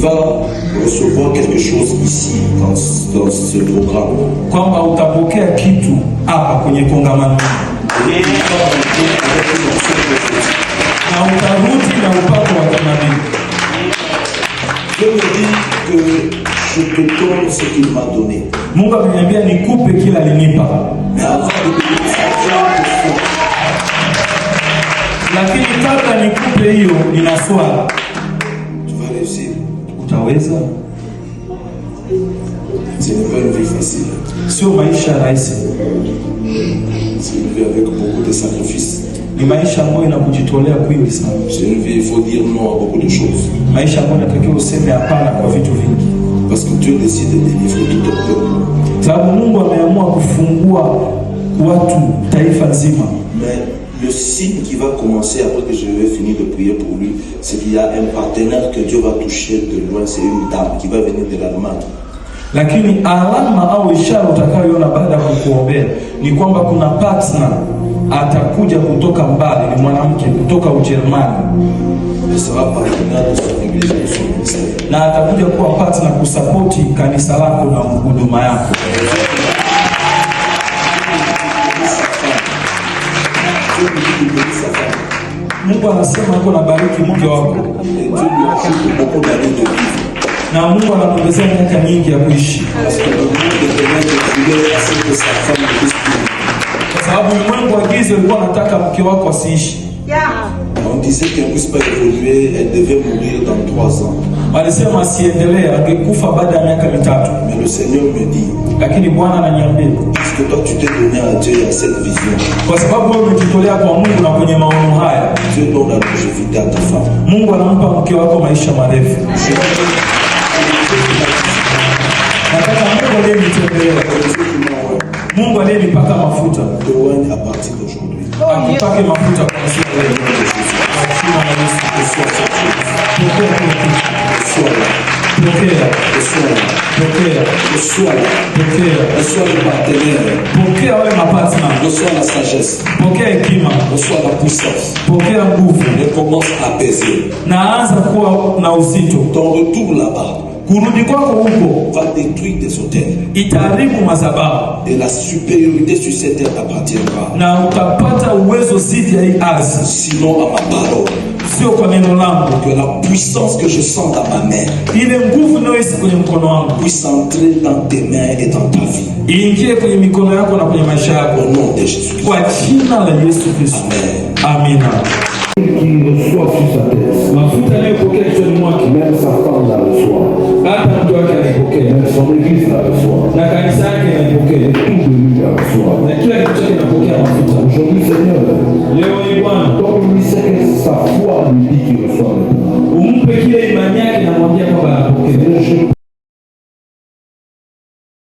vas recevoir quelque chose ici dans ce programme. Kwamba utapokea kitu hapa kwenye kongamano. Na utarudi na upako wa kinabii. Dieu me dit que je te donne ce qu'il m'a donné. Mungu ameniambia nikupe kila alinipa. Mais avant de donner ça, lakini kabla nikupe hiyo nina swali. Tu vas réussir. Utaweza? Ce n'est pas une vie facile. Sio maisha rahisi. C'est une vie avec beaucoup de sacrifices. Ni maisha ambayo ina kujitolea kwingi sana. C'est une vie, il faut dire non à beaucoup de choses. Maisha ambayo inatakiwa useme hapana kwa vitu vingi. Parce que Dieu décide de délivrer tout un peuple. Sababu Mungu ameamua kufungua watu taifa nzima. Mais le signe qui va commencer après que je vais finir de prier pour lui, c'est qu'il y a un partenaire que Dieu va toucher de loin, c'est une dame qui va venir de l'Allemagne. Lakini alama au ishara utakayoona baada ya kukuombea ni kwamba kuna partner atakuja kutoka mbali, ni mwanamke kutoka Ujerumani. Elle sera partenaire de son église et de son ministère. Na atakuja kuwa partner kusapoti kanisa lako na huduma yako. Mungu anasema yuko nabariki mke wako. Na Mungu anakuongezea miaka mingi ya kuishi. Kwa sababu ulimwengu wa giza ulikuwa unataka mke wako asiishi. On disait qu'elle ne puisse pas évoluer, elle devait mourir dans 3 ans. Walisema asiendelee, angekufa baada ya miaka 3. Mais le Seigneur me dit, lakini Bwana ananiambia, puisque toi tu t'es donné à Dieu à cette vision, kwa sababu wewe umejitolea kwa Mungu na kwenye maono haya, Dieu donne la longévité à ta femme. Mungu anampa mke wako maisha marefu. Nataka Mungu aliyenitembelea, Mungu aliyenipaka mafuta, à partir d'aujourd'hui, akupake mafuta kwa siku ya leo. Reçois le partenaire, reçois la sagesse, reçois la puissance, et commence à apaiser. Ton retour là-bas kurudi kwako huko va détruire tes hôtels. Itaharibu madhabahu. Et la supériorité sur cette terre t'appartiendra. Na utapata uwezo zidi ya hii ardhi. Sinon à ma parole. Sio kwa neno langu. Que la puissance que je sens dans ma main, ile nguvu inayohisi kwenye mkono wangu, puisse entrer dans tes mains et dans ta vie. Iingie kwenye mikono yako na kwenye maisha yako. Au nom de Jésus. Kwa jina la Yesu Kristo. Amen. Amina. Qui reçoit sur sa tête. Mafuta anayopokea kichwani mwake, même sa femme la reçoit. Hata mtu wake anapokea. Même son église la reçoit. Na kanisa yake anapokea. Tout de lui la reçoit. Na kila kitu chake kinapokea mafuta. Aujourd'hui, Seigneur, leo hii Bwana, comme lui sait que sa foi lui dit qu'il reçoit maintenant. Umpe kile imani yake na mwambie kwamba anapokea.